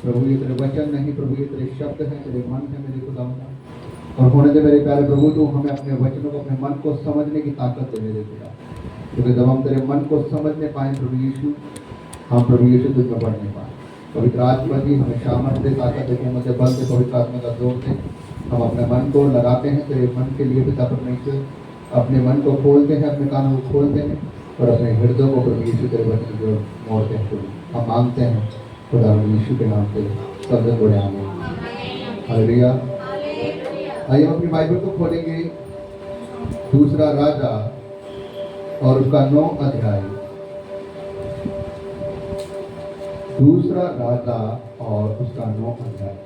प्रभु ये तेरे वचन नहीं, प्रभु ये तेरे शब्द हैं, तेरे मन है मेरे खुदा। और होने दे मेरे प्यारे प्रभु, तू हमें अपने वचनों को, अपने मन को समझने की ताकत दे मेरे खुदा, क्योंकि जब हम तेरे मन को समझने पाए प्रभु यीशु, हम प्रभु यीशु तुझ में बढ़ने पाए। पवित्र आत्मा जी हमें सामर्थ दे, ताकत दे, मुझे बल दे, पवित्र आत्मा का जोर दे। हम अपने मन को लगाते हैं तेरे मन के लिए पिता परमेश्वर, अपने मन को खोलते हैं, अपने कानों को खोलते हैं और अपने हृदय को प्रभु यीशु तेरे वचन को मोड़ते हैं। हम मांगते हैं खुदा यीशु के नाम से, सब जन बोले आमीन। हालेलुया। आइए हम अपनी बाइबल को खोलेंगे दूसरा राजा और उसका 9 अध्याय। दूसरा राजा और उसका 9 अध्याय।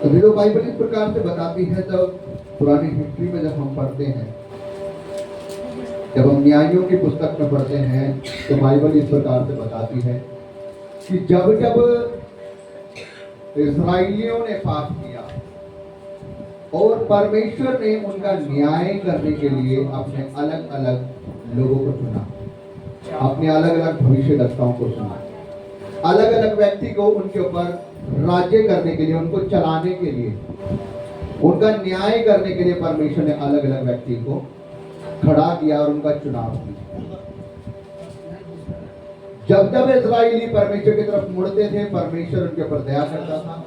अभी तो बाइबल इस प्रकार से बताती है, जब पुरानी हिस्ट्री में जब हम पढ़ते हैं, जब हम न्यायों की पुस्तक में पढ़ते हैं, तो बाइबल इस प्रकार से बताती है कि जब जब इस्राएलियों ने पाप किया और परमेश्वर ने उनका न्याय करने के लिए अपने अलग अलग लोगों को चुना, अपने अलग अलग भविष्यद्वक्ताओं को चुना, अलग अलग व्यक्ति को उनके ऊपर राज्य करने के लिए, उनको चलाने के लिए, उनका न्याय करने के लिए परमेश्वर ने अलग अलग व्यक्ति को खड़ा किया और उनका चुनाव किया। जब जब इस्राएली परमेश्वर की तरफ मुड़ते थे, परमेश्वर उनके ऊपर दया करता था,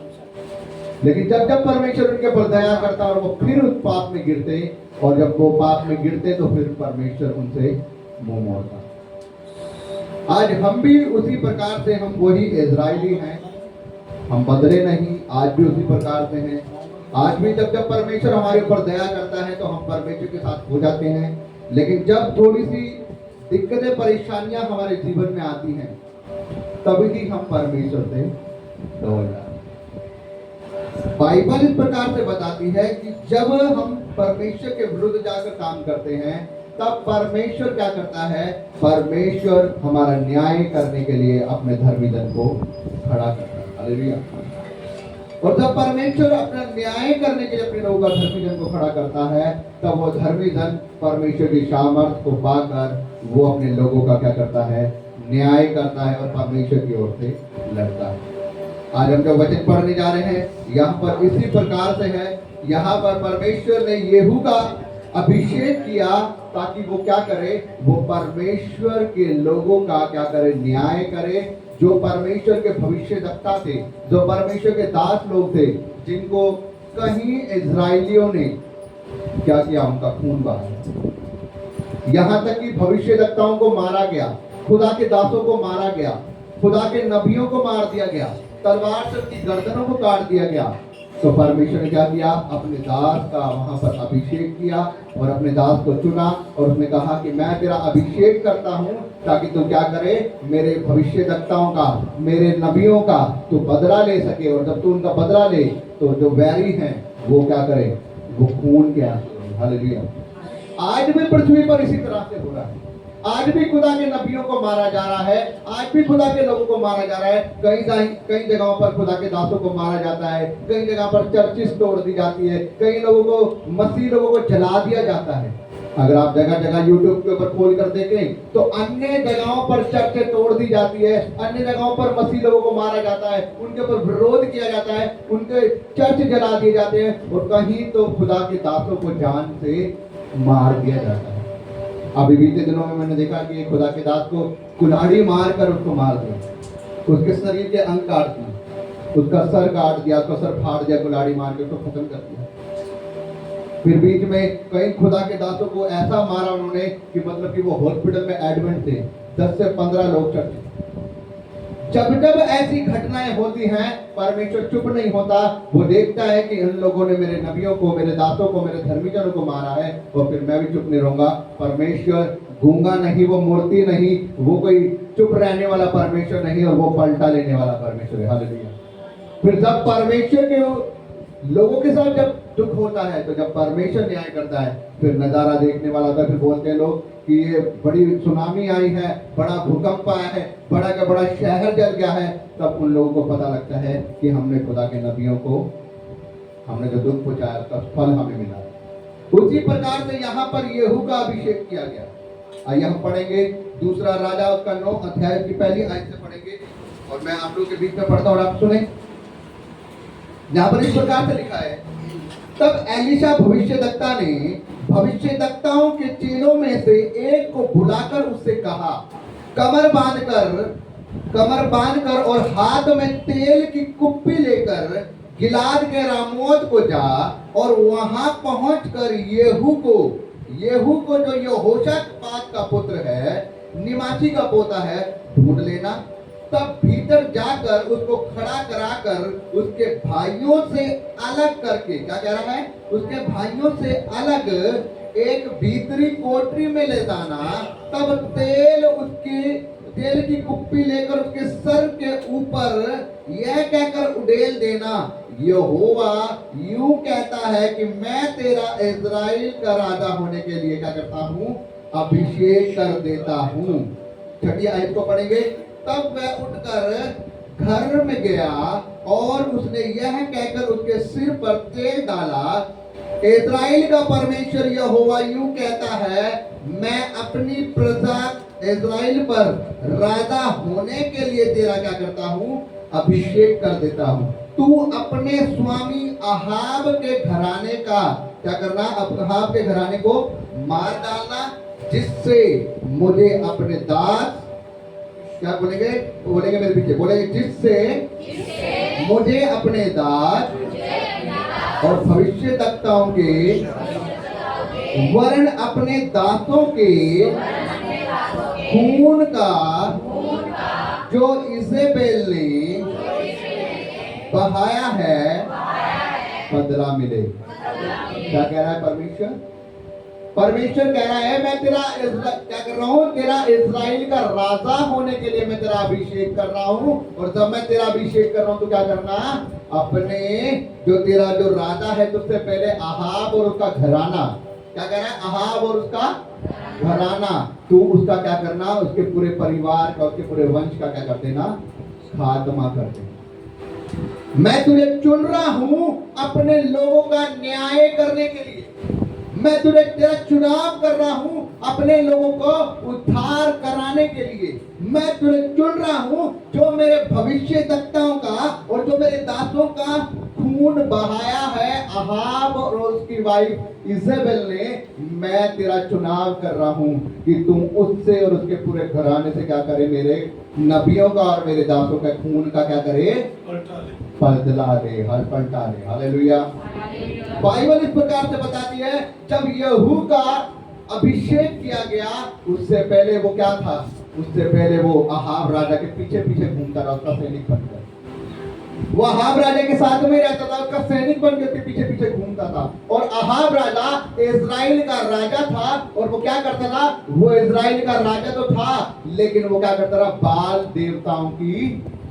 लेकिन जब जब परमेश्वर उनके ऊपर दया करता और वो फिर उस पाप में गिरते, और जब वो पाप में गिरते तो फिर परमेश्वर उनसे मुंह मोड़ता। आज हम भी उसी प्रकार से, हम वही इस्राएली हैं, हम बदले नहीं, आज भी उसी प्रकार से हैं। आज भी जब जब परमेश्वर हमारे ऊपर दया करता है तो हम परमेश्वर के साथ हो जाते हैं, लेकिन जब थोड़ी सी दिक्कतें, परेशानियां हमारे जीवन में आती हैं, तभी भी हम परमेश्वर से दौड़ जाते हैं। बाइबल इस प्रकार से बताती है कि जब हम परमेश्वर के विरुद्ध जाकर काम करते हैं, तब परमेश्वर क्या करता है? परमेश्वर हमारा न्याय करने के लिए अपने धर्मी जन को खड़ा करता है। हालेलुया। और जब परमेश्वर अपना न्याय करने के लिए अपने लोगों का, धर्मी जन को खड़ा करता है, तब वो धर्मी जन परमेश्वर की सामर्थ को पाकर वो अपने लोगों का क्या करता है? न्याय करता है और परमेश्वर की ओर से लड़ता है। आज हम जो वचन पढ़ने जा रहे हैं, यहाँ पर इसी प्रकार से है। यहाँ पर परमेश्वर ने येहू का अभिषेक किया ताकि वो क्या करे? वो परमेश्वर के लोगों का क्या करे? न्याय करे। जो परमेश्वर के भविष्यद्वक्ता थे, जो परमेश्वर के दास लोग थे, जिनको कहीं इस्राएलियों ने क्या किया? उनका खून बहाया। यहाँ तक कि भविष्यद्वक्ताओं को मारा गया, खुदा के दासों को मारा गया, खुदा के नबियों को मार दिया गया, तलवार से उनकी गर्दनों को काट दिया गया। तो परमेश्वर ने क्या किया? अपने दास का वहां पर अभिषेक किया और अपने दास को चुना और उसने कहा कि मैं तेरा अभिषेक करता हूं ताकि तू क्या करे? मेरे भविष्यद्वक्ताओं का, मेरे नबियों का तू बदला ले सके। और जब तू उनका बदला ले तो जो वैरी हैं वो क्या करे? वो खून के आंसू। हालेलुया। आज भी पृथ्वी पर इसी तरह से हो रहा है। आज भी खुदा के नबियों को मारा जा रहा है, आज भी खुदा के लोगों को मारा जा रहा है। कई जगहों पर खुदा के दासों को मारा जाता है, कई जगह पर चर्चिस तोड़ दी जाती है, कई लोगों को, मसीह लोगों को जला दिया जाता है। अगर आप जगह जगह यूट्यूब के ऊपर खोल कर देखें तो अन्य जगहों पर चर्चें तोड़ दी जाती है, अन्य जगहों पर मसीह लोगों को मारा जाता है, उनके ऊपर विरोध किया जाता है, उनके चर्च जला दिए जाते हैं, और कहीं तो खुदा के दासों को जान से मार दिया जाता है। अभी बीते दिनों में मैंने देखा कि खुदा के दास को कुल्हाड़ी मार कर उसको मार दिया, उसके शरीर के अंग काट दिए, उसका सर काट दिया, उसका सर फाड़ दिया, कुल्हाड़ी मार के उसको खत्म कर दिया। फिर बीच में कई खुदा के दासों को ऐसा मारा उन्होंने कि मतलब कि वो हॉस्पिटल में एडमिट थे, 10 से 15 लोग चढ़े। जब जब ऐसी घटनाएं होती हैं, परमेश्वर चुप नहीं होता। वो देखता है कि इन लोगों ने मेरे नबियों को, मेरे दासों को, मेरे धर्मीजनों को मारा है, और फिर मैं भी चुप नहीं रहूंगा। परमेश्वर गूंगा नहीं, वो मूर्ति नहीं, वो कोई चुप रहने वाला परमेश्वर नहीं, और वो पलटा लेने वाला परमेश्वर है। हालेलुया। फिर जब परमेश्वर के लोगों के साथ जब दुख होता है, तो जब परमेश्वर न्याय करता है, फिर नजारा देखने वाला था। फिर बोलते हैं लोग कि ये बड़ी सुनामी आई है, बड़ा भूकंप आया है, बड़ा का बड़ा शहर जल गया है। तब उन लोगों को पता लगता है कि हमने खुदा के नबियों को, हमने जो दुख पहुंचाया उसका फल हमें मिला। उसी प्रकार से यहाँ पर येहू का अभिषेक किया गया। आइए हम पढ़ेंगे दूसरा राजा उसका 9 अध्याय की पहली आयत से पढ़ेंगे और मैं आप लोगों के बीच में पढ़ता हूं और आप सुने। यहाँ पर इस प्रकार से लिखा है, तब एलीशा भविष्यद्वक्ता ने भविष्यद्वक्ताओं के चेलों में से एक को बुलाकर उससे कहा, कमर बांधकर और हाथ में तेल की कुप्पी लेकर गिलाद के रामोत को जा और वहां पहुंचकर येहू को जो यहोशापात का पुत्र है, निमाची का पोता है, ढूंढ लेना। तब भीतर जाकर उसको खड़ा कराकर उसके भाइयों से अलग करके, क्या कह रहा है, उसके भाइयों से अलग एक भीतरी कोठरी में ले जाना। तब तेल की कुप्पी लेकर उसके सर के ऊपर यह कहकर उड़ेल देना, यहोवा यूं कहता है कि मैं तेरा इस्राएल का राजा होने के लिए क्या करता हूं, अभिषेक कर देता हूं। छठी आयत को पढ़ेंगे। तब वह उठकर घर में गया और उसने यह कहकर उसके सिर पर तेल डाला, इस्राएल का परमेश्वर यहोवा यूं कहता है, मैं अपनी प्रजा इस्राएल पर राजा होने के लिए तेरा क्या करता हूं, अभिषेक कर देता हूं। तू अपने स्वामी अहाब के घराने का क्या करना, अहाब के घराने को मार डालना, जिससे मुझे अपने दास, क्या बोलेंगे मेरे पीछे, बोलेंगे जिससे मुझे अपने दास और भविष्यद्वक्ताओं के वर्ण अपने दासों के खून का जो इजेबेल ने बहाया है बदला मिले। क्या कह रहा है परमेश्वर कह रहा है, मैं तेरा क्या कर रहा हूँ, तेरा इस्राएल का राजा होने के लिए मैं तेरा अभिषेक कर रहा हूँ। और जब मैं तेरा अभिषेक कर रहा हूँ तो क्या करना, अपने जो तेरा जो राजा है तुझसे पहले अहाब और उसका घराना, क्या कह रहा है, अहाब और उसका घराना, तू उसका क्या करना, उसके पूरे परिवार का, उसके पूरे वंश का क्या कर देना, खात्मा कर देना। मैं तुझे चुन रहा हूं अपने लोगों का न्याय करने के लिए। मैं तुझे तेरा चुनाव कर रहा हूं अपने लोगों को उद्धार कराने के लिए। मैं तुझे चुन रहा हूं जो मेरे भविष्यद्वक्ताओं का और जो मेरे दासों का खून बहाया है अहाब और उसकी वाइफ इजेबेल ने। मैं तेरा चुनाव कर रहा हूं कि तुम उससे और उसके पूरे घराने से क्या करे, मेरे नबियों का और मेरे दासों का खून का क्या करे, बदला दे, पलटा दे। हालेलुया। बाइबल इस प्रकार से बताती है, जब येहू का अभिषेक किया गया उससे पहले वो क्या था, उससे पहले वो अहाब राजा के पीछे पीछे घूमता रहा, उसका सैनिक बनकर। वो अहाब राजा के साथ में रहता था, उसका सैनिक बन के पीछे पीछे घूमता था। और अहाब राजा इस्राएल का राजा था और वो क्या करता था, वो इस्राएल का राजा तो था लेकिन वो क्या करता था, बाल देवताओं की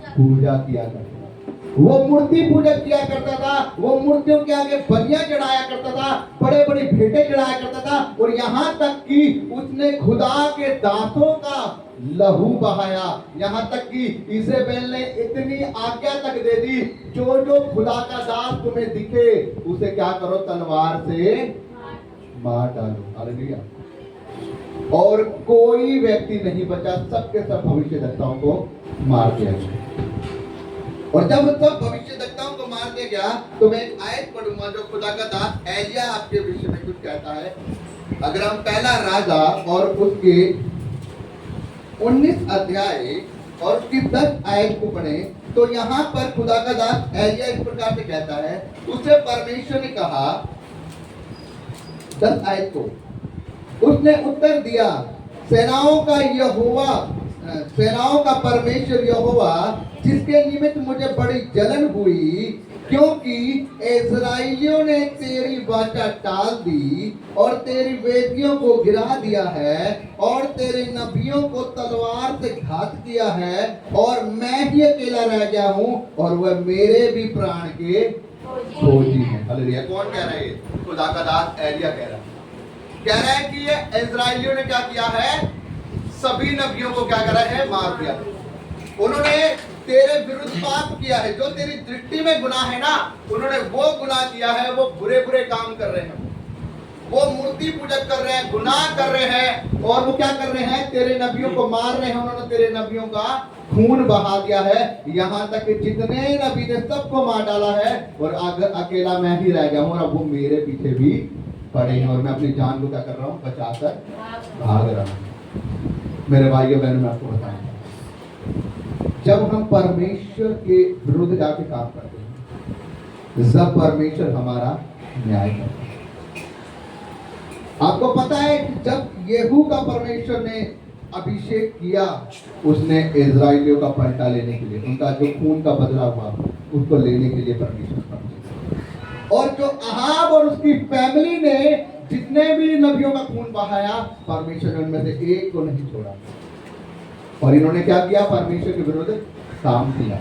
पूजा किया करता था, वो मूर्ति पूजा किया करता था, वो मूर्तियों के आगे बलियां चढ़ाया करता था, बड़े बड़ी भेंटें चढ़ाया करता था। और यहाँ तक कि उसने खुदा के दासों का लहू बहाया, यहाँ तक कि इजेबेल ने इतनी आज्ञा तक दे दी, जो जो खुदा का दास तुम्हें दिखे उसे क्या करो, तलवार से मार डालो। हालेलुया। और कोई व्यक्ति नहीं बचा, सबके सब भविष्यद्वक्ताओं को मार दिया गया। और जब सब भविष्यद्वक्ताओं को मार दिया गया तो मैं एक आयत पढ़ूंगा जो खुदा का दास एलिया आपके विषय में कुछ कहता है। अगर हम पहला राजा और उसके 19 अध्याय और उसकी 10 आयत को पढ़ें तो यहाँ पर खुदा का दास एलिया इस प्रकार से कहता है, उसे परमेश्वर ने कहा, 10 आयत को, उसने उत्तर दिया, सेनाओं का परमेश्वर यहोवा, जिसके निमित्त मुझे बड़ी जलन हुई, क्योंकि इस्राएलियों ने तेरी वाचा टाल दी और तेरी वेदियों को गिरा दिया है और तेरे नबियों को तलवार से घात किया है, और मैं ही अकेला रह गया हूं और वह मेरे भी प्राण के खोजी है। हालेलुया। कौन कह रहा है? खुदा का दास एलिया कह रहा है कि ये इस्राएलियों ने क्या किया है, सभी नबियों को क्या करा है, मार दिया। उन्होंने तेरे विरुद्ध पाप किया है, जो तेरी दृष्टि में गुनाह है ना, उन्होंने वो गुनाह किया है, वो बुरे बुरे काम कर रहे हैं। वो मूर्ति पूजक कर रहे हैं, गुनाह कर रहे हैं, और वो क्या कर रहे हैं, तेरे नबियों को मार रहे हैं। उन्होंने तेरे नबियों का खून बहा दिया है, यहाँ तक कि जितने नबी थे सबको मार डाला है, और अकेला मैं ही रह गया हूँ, और अब वो मेरे पीछे भी पड़े हैं, और मैं अपनी जान को क्या कर रहा हूँ, बचाकर भाग रहा हूँ। मेरे भाइयों बहनों, मैं आपको बताऊं, जब हम परमेश्वर के विरुद्ध जाके काम करते हैं, जब परमेश्वर हमारा न्याय करता है। आपको पता है कि जब येहू का परमेश्वर ने अभिषेक किया, उसने इजराइलियों का पलटा लेने के लिए, उनका जो खून का बदला हुआ उसको लेने के लिए परमेश्वर पहुंचे। और जो अहाब और उसकी फैमिली ने जितने भी नबियों का खून बहाया, परमेश्वर ने उनमें से एक को नहीं छोड़ा, और इन्होंने क्या किया, परमेश्वर के विरुद्ध काम किया।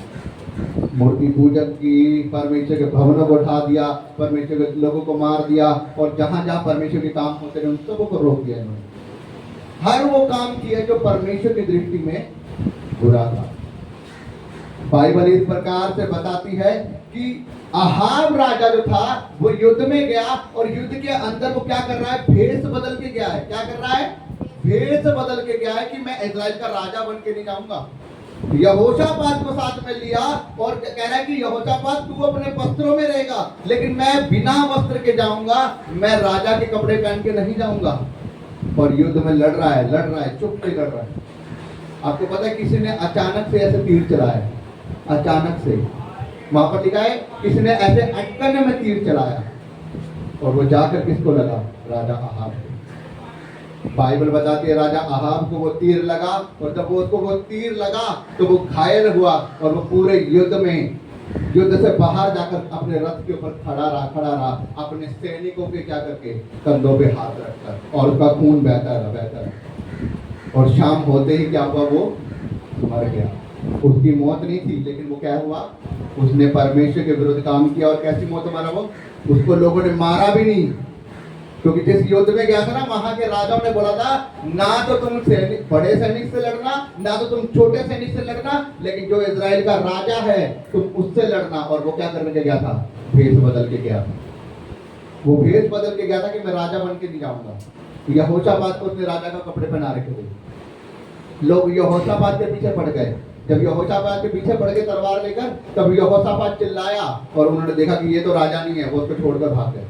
मूर्ति पूजक की, परमेश्वर के भवनों को उठा दिया, परमेश्वर के लोगों को मार दिया, और जहां जहां परमेश्वर के काम होते रहे उन सबों को रोक दिया इन्होंने। हर वो काम किया जो परमेश्वर की दृष्टि में बुरा था। बाइबल इस प्रकार से बताती है कि अहाब राजा जो था वो युद्ध में गया, और युद्ध के अंदर वो क्या कर रहा है, भेष बदल के गया है। क्या कर रहा है, भेष बदल के गया है कि मैं इजराइल का राजा बन के नहीं जाऊंगा। यहोशापात को साथ में लिया और कह रहा है कि यहोशापात तू अपने वस्त्रों में रहेगा, लेकिन मैं बिना वस्त्र के जाऊंगा, मैं राजा के कपड़े पहन के नहीं जाऊंगा। और युद्ध में लड़ रहा है, चुप से लड़ रहा है। आपको पता है किसी ने अचानक से ऐसे तीर चलाया, अचानक से, वहां पर लिखा है किसी ने ऐसे अटकन में तीर चलाया, और वो जाकर किसको लगा, राजा अहाब को। बाइबल बताती है राजा अहाब को वो तीर लगा, और जब वो तीर लगा तो वो घायल हुआ, और वो पूरे युद्ध से बाहर जाकर अपने रथ के ऊपर खड़ा रहा, अपने सैनिकों के क्या करके कंधों पे हाथ रखकर, और उसका खून बहता रहा। और शाम होते ही क्या हुआ, वो मर गया। उसकी मौत नहीं थी, लेकिन वो क्या हुआ, उसने परमेश्वर के विरुद्ध काम किया। और कैसी मौत मरा वो, उसको लोगों ने मारा भी नहीं, क्योंकि जिस युद्ध में गया था ना, वहां के राजाओं ने बोला था ना तो तुम बड़े सैनिक से लड़ना, ना तो तुम छोटे सैनिक से लड़ना, लेकिन जो इजराइल का राजा है तुम उससे लड़ना। और वो क्या करने के गया था, भेष बदल के गया था। वो भेष बदल के गया था कि मैं राजा बन के नहीं जाऊंगा। यहोशापात को उसने राजा का कपड़े पहना रखे थे। लोग यहोशापात के पीछे पड़ गए। जब यहोशापात के पीछे पड़ गए तलवार लेकर, तब यहोशापात चिल्लाया, और उन्होंने देखा कि ये तो राजा नहीं है, वो उसको छोड़कर भाग गए।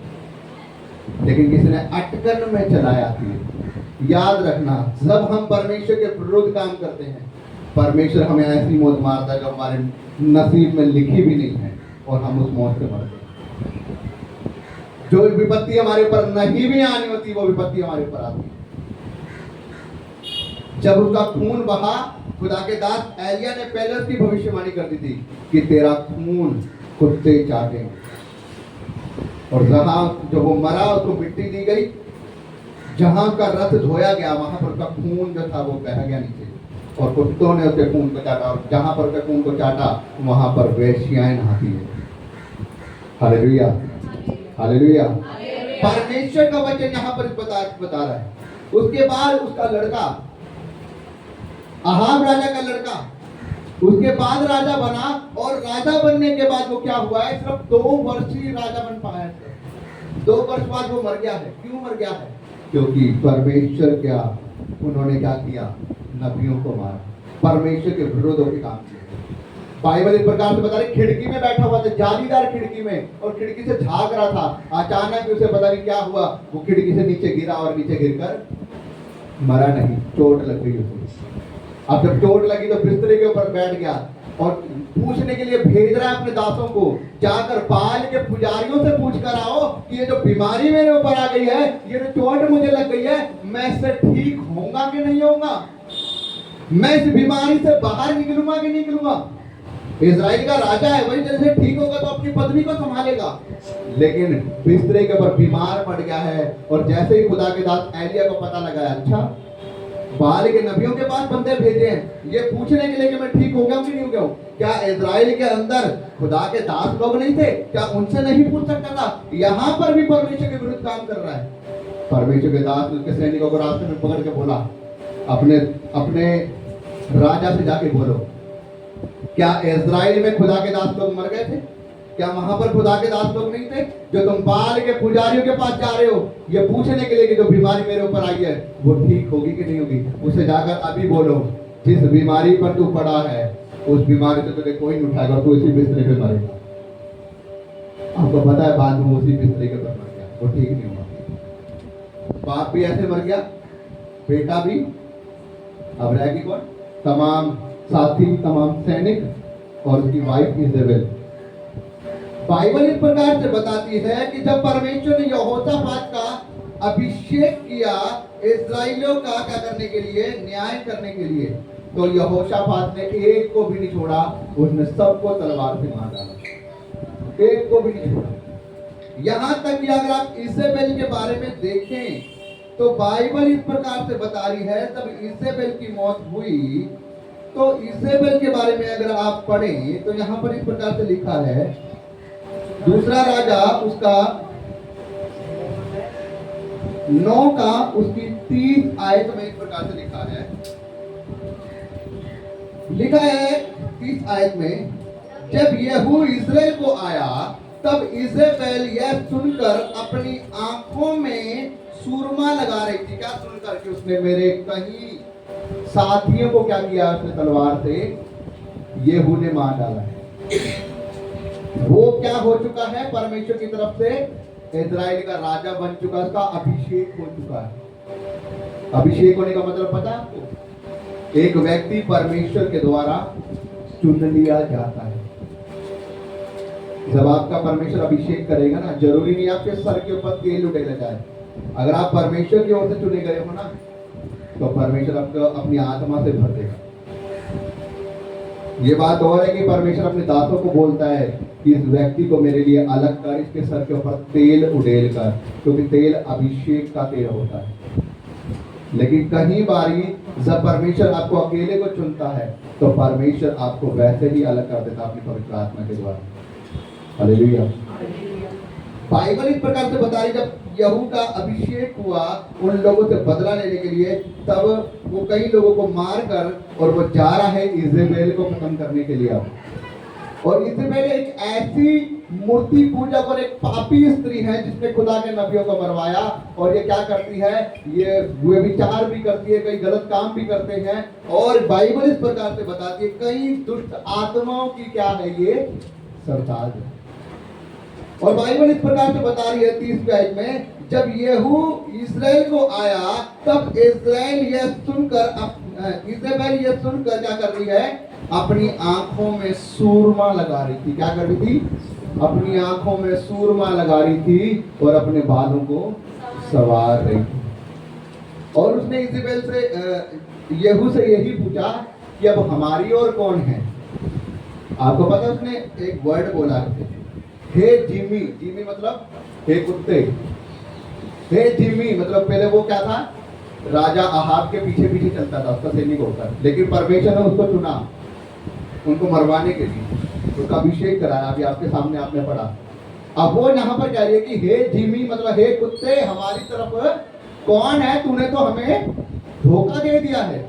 लेकिन किसी ने अटकन में चलाया तीर। याद रखना, जब हम परमेश्वर के विरुद्ध काम करते हैं, परमेश्वर हमें ऐसी मौत मारता है जो हमारे नसीब में लिखी भी नहीं है, और हम उस मौत से मरते हैं। जो विपत्ति हमारे ऊपर नहीं भी आनी होती, वो विपत्ति हमारे ऊपर आती है। जब उसका खून बहा, खुदा के दास एलिया ने पहले उसकी भविष्यवाणी कर दी थी कि तेरा खून कुत्ते चाटेंगे। और जहां जो वो मरा उसको मिट्टी दी गई, जहां का रथ धोया गया वहां पर उसका खून जो था वो बह गया नीचे, और कुत्तों ने उसके खून को चाटा, और जहां पर उसके खून को चाटा वहां पर वेश्याएं नहाती है। Hallelujah, hallelujah. परमेश्वर का वचन यहाँ पर बता रहा है। उसके बाद उसका लड़का, अहाब राजा का लड़का, उसके बाद राजा बना, और राजा बनने के बाद वो क्या हुआ है, सिर्फ 2 वर्ष ही राजा बन पाया है। 2 वर्ष बाद वो मर गया है। क्यों मर गया है, क्योंकि परमेश्वर क्या, उन्होंने क्या किया, नबियों को मारा, परमेश्वर के विरुद्ध होकर काम किया। बाइबल इस प्रकार से बता रही, खिड़की में बैठा हुआ था, जालीदार खिड़की में, और खिड़की से झांक रहा था। अचानक उसे पता नहीं क्या हुआ, वो खिड़की से नीचे गिरा, और नीचे गिरकर मरा नहीं, चोट लग गई उसे। अब जब चोट लगी तो बिस्तरे के ऊपर बैठ गया, और पूछने के लिए भेज रहा है अपने दासों को, जाकर बाल के पुजारियों से पूछ कर आओ कि ये जो बीमारी मेरे ऊपर आ गई है, ये जो चोट मुझे लग गई है, मैं इससे ठीक होऊंगा कि नहीं होऊंगा, मैं इस बीमारी से बाहर निकलूंगा कि नहीं निकलूंगा। इजराइल का राजा है, वही जैसे ठीक होगा तो अपनी पदवी को संभालेगा, लेकिन बिस्तरे के ऊपर बीमार पड़ गया है। और जैसे ही खुदा के दास एलिया को पता लगा, अच्छा बाल के नबियों के पास बंदे भेजे हैं ये पूछने के लिए कि मैं ठीक हो गया हूं कि नहीं हो गया हूं, क्या इजराइल के अंदर खुदा के दास लोग नहीं थे, क्या उनसे नहीं पूछ सकता था। यहाँ पर भी परमेश्वर के विरुद्ध काम कर रहा है। परमेश्वर के दास उसके सैनिकों को रास्ते में पकड़ के बोला, अपने अपने राजा से जाके बोलो, क्या इजराइल में खुदा के दास लोग मर गए थे? क्या वहां पर खुदा के दास लोग नहीं थे जो तुम बाल के पुजारियों के पास जा रहे हो ये पूछने के लिए कि जो बीमारी मेरे ऊपर आई है वो ठीक होगी कि नहीं होगी? उसे जाकर अभी बोलो जिस बीमारी पर तू पड़ा है उस बीमारी से तुझे कोई नहीं उठाएगा, तू इसी बिस्तरे पे मरेगा। आपको पता है बाद में उसी बिस्तरे के पर मर गया, वो ठीक नहीं हुआ। बाप भी ऐसे मर गया, बेटा भी, अब रहेगी कौन? तमाम साथी, तमाम सैनिक और उसकी वाइफ इजेबेल। बाइबल इस प्रकार से बताती है कि जब परमेश्वर ने यहोशापात का अभिषेक किया इस्राएलियों का क्या करने के लिए? न्याय करने के लिए, तो यहोशापात ने एक को भी नहीं छोड़ा, उसने सबको तलवार से मार डाला, एक को भी नहीं छोड़ा। यहां तक कि अगर आप इजेबेल के बारे में देखें तो बाइबल इस प्रकार से बता रही है जब इजेबेल की मौत हुई तो इजेबेल के बारे में अगर आप पढ़ें तो यहां पर इस प्रकार से लिखा है, दूसरा राजा उसका 9 का उसकी 30 आयत में इस प्रकार से लिखा है 30 आयत में, जब यहू इस्राएल को आया तब इजेबेल यह सुनकर अपनी आंखों में सूरमा लगा रही थी। क्या सुनकर? कि उसने मेरे कहीं साथियों को क्या किया? उसने तलवार से यहू ने मार डाला है। वो क्या हो चुका है? परमेश्वर की तरफ से इजराइल का राजा बन चुका है, उसका अभिषेक हो चुका है। अभिषेक होने का मतलब पता है आपको? एक व्यक्ति परमेश्वर के द्वारा चुन लिया जाता है। जब आपका परमेश्वर अभिषेक करेगा ना, जरूरी नहीं आपके सर के ऊपर तेल उड़ेला जाए। अगर आप परमेश्वर की ओर से चुने गए हो ना तो परमेश्वर आपको अपनी आत्मा से भर देगा। ये बात और है कि परमेश्वर अपने दासों को बोलता है कि इस व्यक्ति को मेरे लिए अलग कर, इसके सर के ऊपर तेल उड़ेल कर, क्योंकि तेल अभिषेक का तेल होता है। लेकिन कहीं बारी जब परमेश्वर आपको अकेले को चुनता है तो परमेश्वर आपको वैसे ही अलग कर देता अपनी पवित्र आत्मा के द्वारा। हालेलुया। बाइबल इस प्रकार से बता रही, जब यहू का अभिषेक हुआ उन लोगों से बदला लेने के लिए, तब वो कई लोगों को मार कर और वो जा रहा है इजेबेल को खत्म करने के लिए। और इजेबेल एक ऐसी मूर्ति पूजक और एक पापी स्त्री है जिसने खुदा के नबियों को मरवाया। और ये क्या करती है? ये व्यभिचार भी करती है, कई गलत काम भी करते हैं। और बाइबल इस प्रकार से बताती है कई दुष्ट आत्माओं की क्या है? ये सरताज है। और बाइबल इस प्रकार से बता रही है 30 आयत में, जब यहू इस्राएल को आया तब इस्राएल यह सुनकर क्या कर रही है? अपनी आंखों में सूरमा लगा रही थी। क्या कर रही थी? अपनी आंखों में सूरमा लगा रही थी और अपने बालों को सवार रही थी। और उसने इजेबेल से यहू से यही पूछा कि अब हमारी और कौन है? आपको पता है उसने एक वर्ड बोला, हे जिमी। जिमी मतलब हे कुत्ते। हे जिमी मतलब पहले वो क्या था? राजा अहाब के पीछे पीछे चलता था, उसका सैनिक होकर। लेकिन परमेश्वर ने उसको चुना उनको मरवाने के लिए, उसका अभिषेक कराया। अभी आपके सामने आपने पढ़ा। अब वो यहाँ पर कह रही है कि हे जिमी मतलब हे कुत्ते, हमारी तरफ कौन है? तूने तो हमें धोखा दे दिया है।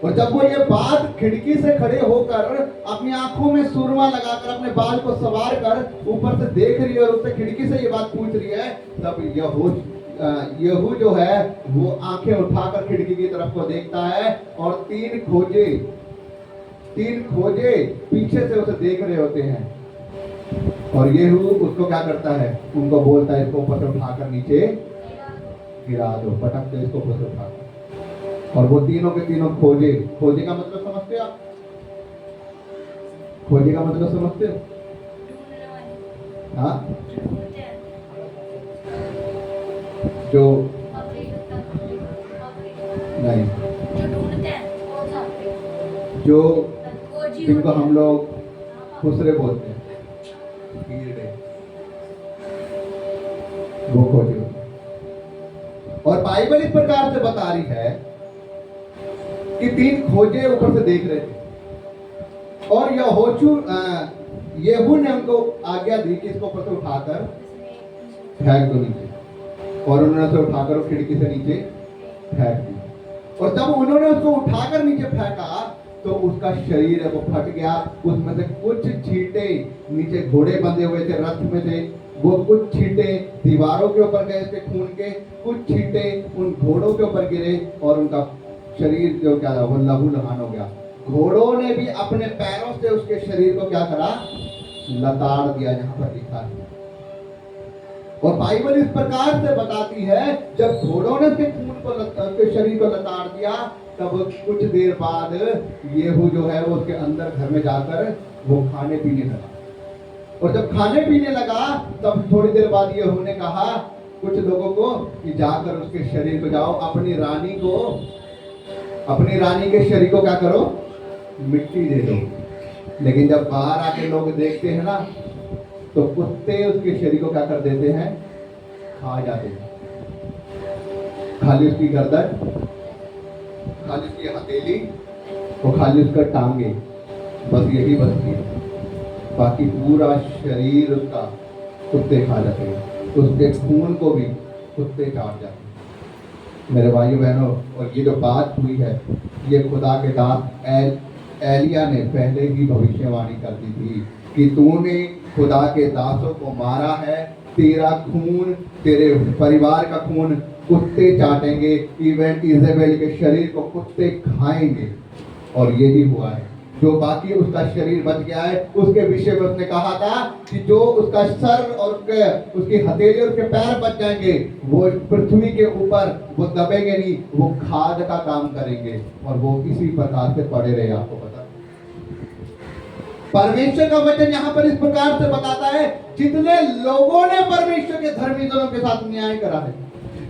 और जब वो ये बात खिड़की से खड़े होकर अपनी आंखों में सुरमा लगाकर अपने बाल को सवार कर ऊपर से देख रही है और उससे खिड़की से ये बात पूछ रही है, तब यहू जो है वो आंखें उठाकर खिड़की की तरफ को देखता है और तीन खोजे पीछे से उसे देख रहे होते हैं। और यहू उसको क्या करता है? उनको बोलता है इसको ऊपर से उठाकर नीचे गिरा दो, पटक दो इसको ऊपर से उठाकर। और वो तीनों के तीनों खोजे का मतलब समझते हो आप? खोजे का मतलब समझते हो? हाँ, जो नहीं, जो जिनको हम लोग खुसरे बोलते हैं, वो खोजे। और बाइबल इस प्रकार से बता रही है कि तीन खोजे ऊपर से देख रहे थे और यहू ने उनको आज्ञा दी कि इसको ऊपर से उठाकर फेंक दो नीचे। और उन्होंने उसे उठाकर खिड़की से नीचे फेंक दी। और जब उन्होंने उसको उठाकर नीचे फेंका तो उसका शरीर है वो फट गया। उसमें से कुछ छींटे, नीचे घोड़े बंधे हुए थे, रथ में थे, वो कुछ छींटे दीवारों के ऊपर गए थे खून के, कुछ छींटे उन घोड़ों के ऊपर गिरे और उनका शरीर जो क्या वो लहू लहान हो गया। घोड़ों ने भी अपने पैरों से उसके शरीर को क्या करा, लताड़ दिया, यहाँ पर लिखा है। और बाइबल इस प्रकार से बताती है, जब घोड़ों ने उसके खून को उसके शरीर को लताड़ दिया, तब कुछ देर बाद येहू जो है वो उसके अंदर घर में जाकर वो खाने पीने लगा। और जब खाने पीने लगा तब थोड़ी देर बाद येहू ने कहा कुछ लोगों को कि जाकर उसके शरीर को जाओ, अपनी रानी के शरीर को क्या करो, मिट्टी दे दो। लेकिन जब बाहर आके लोग देखते हैं ना, तो कुत्ते उसके शरीर को क्या कर देते हैं, खा जाते हैं। खाली उसकी गर्दन, खाली उसकी हथेली और खाली उसका टांगे, बस यही बचती है। बाकी पूरा शरीर उसका कुत्ते खा जाते हैं, उसके खून को भी कुत्ते चाट जाते हैं। मेरे भाइयों बहनों, और ये जो बात हुई है, ये खुदा के दास एलिया ने पहले ही भविष्यवाणी कर दी थी कि तूने खुदा के दासों को मारा है, तेरा खून, तेरे परिवार का खून कुत्ते चाटेंगे, इवन इजेबेल के शरीर को कुत्ते खाएंगे। और यही हुआ है। जो बाकी उसका शरीर बच गया है, उसके विषय में उसने कहा था कि जो उसका सर और उसकी हथेली और उसके पैर बच जाएंगे, वो पृथ्वी के ऊपर वो दबेंगे नहीं, वो खाद का काम करेंगे और वो इसी प्रकार से पड़े रहे। आपको पता, परमेश्वर का वचन यहाँ पर इस प्रकार से बताता है, जितने लोगों ने परमेश्वर के धर्मी जनों के साथ न्याय करा है,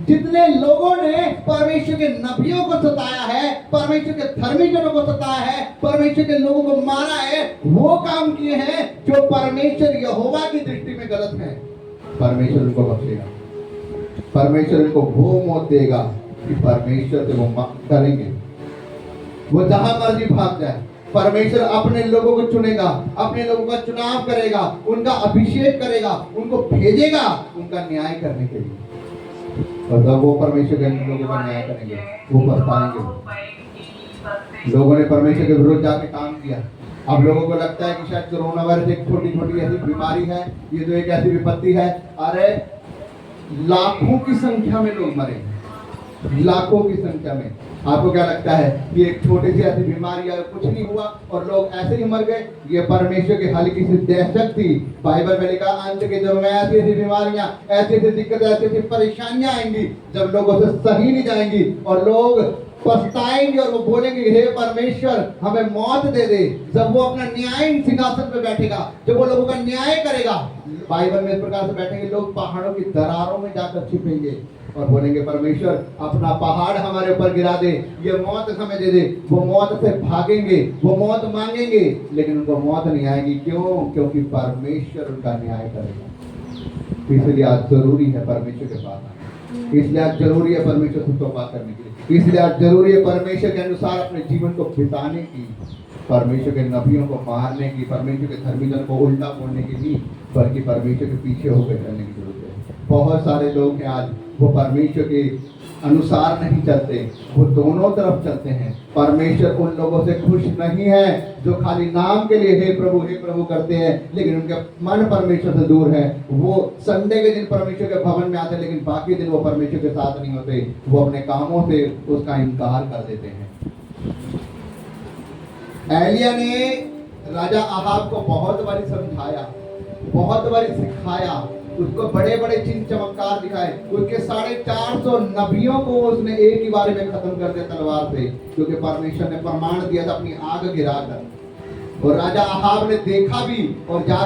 जितने लोगों ने परमेश्वर के नबियों को सताया है, परमेश्वर के धर्मी जनों को सताया है, परमेश्वर के लोगों को मारा है, वो काम किए हैं जो परमेश्वर यहोवा की दृष्टि में गलत है, परमेश्वर उनको बख्शेगा। परमेश्वर उनको वो मौत देगा कि परमेश्वर से वो करेंगे, वो जहां मर्जी भाग जाए। परमेश्वर अपने लोगों को चुनेगा, अपने लोगों का चुनाव करेगा, उनका अभिषेक करेगा, उनको भेजेगा उनका न्याय करने के लिए। और जब वो परमेश्वर के लोगों का न्याय करेंगे, वो पछताएंगे। लोगों ने परमेश्वर के विरुद्ध जाके काम किया। अब लोगों को लगता है कि शायद कोरोना वायरस एक छोटी छोटी ऐसी बीमारी है, ये तो एक ऐसी विपत्ति है। अरे लाखों की संख्या में लोग मरे, लाखों की संख्या में। आपको क्या लगता है कि एक छोटी सी ऐसी बीमारी है, कुछ नहीं हुआ और लोग ऐसे ही मर गए? ये परमेश्वर की हल्की सी दहशत थी। बाइबल में लिखा, अंत के दिनों में ऐसी ऐसी बीमारियां, ऐसी ऐसी दिक्कतें, ऐसी ऐसी परेशानियां आएंगी जब लोगों से सही नहीं जाएंगी और लोग पछताएंगे और वो बोलेंगे, हे परमेश्वर हमें मौत दे दे। जब वो अपना न्याय सिंहासन पे बैठेगा, जब वो लोगों का न्याय करेगा, बाइबल में इस प्रकार से बैठेंगे लोग, पहाड़ों की दरारों में जाकर छिपेंगे और बोलेंगे, परमेश्वर अपना पहाड़ हमारे ऊपर गिरा दे, ये मौत हमें दे दे। वो मौत से भागेंगे, वो मौत मांगेंगे, लेकिन उनको मौत नहीं आएगी। क्यों? क्योंकि परमेश्वर उनका न्याय करेगा। इसलिए आज जरूरी है परमेश्वर के पास आना, इसलिए आज जरूरी है परमेश्वर से तौबा करने के लिए, इसलिए आज जरूरी है परमेश्वर के अनुसार अपने जीवन को बिताने की, परमेश्वर के नबियों को मारने की, परमेश्वर के धर्मी जन को उल्टा बोलने की नहीं, बल्कि परमेश्वर के पीछे होकर चलने की जरूरत है। बहुत सारे लोग हैं आज, वो परमेश्वर के अनुसार नहीं चलते, वो दोनों तरफ चलते हैं। परमेश्वर उन लोगों से खुश नहीं है जो खाली नाम के लिए हे प्रभु करते हैं, लेकिन उनके मन परमेश्वर से दूर है। वो संडे के दिन परमेश्वर के भवन में आते हैं, लेकिन बाकी दिन वो परमेश्वर के साथ नहीं होते, वो अपने कामों से उसका इनकार कर देते हैं। एलिया ने राजा अहाब को बहुत बारी समझाया, बहुत बारी सिखाया, उसको बड़े बड़े चिन्ह चमत्कार दिखाए। उसके 450 नबियों को उसने एक ही बारे में खत्म कर दिया तलवार से, क्योंकि परमेश्वर ने प्रमाण दिया था अपनी आग गिराकर। और राजा अहाब ने देखा भी और जाकर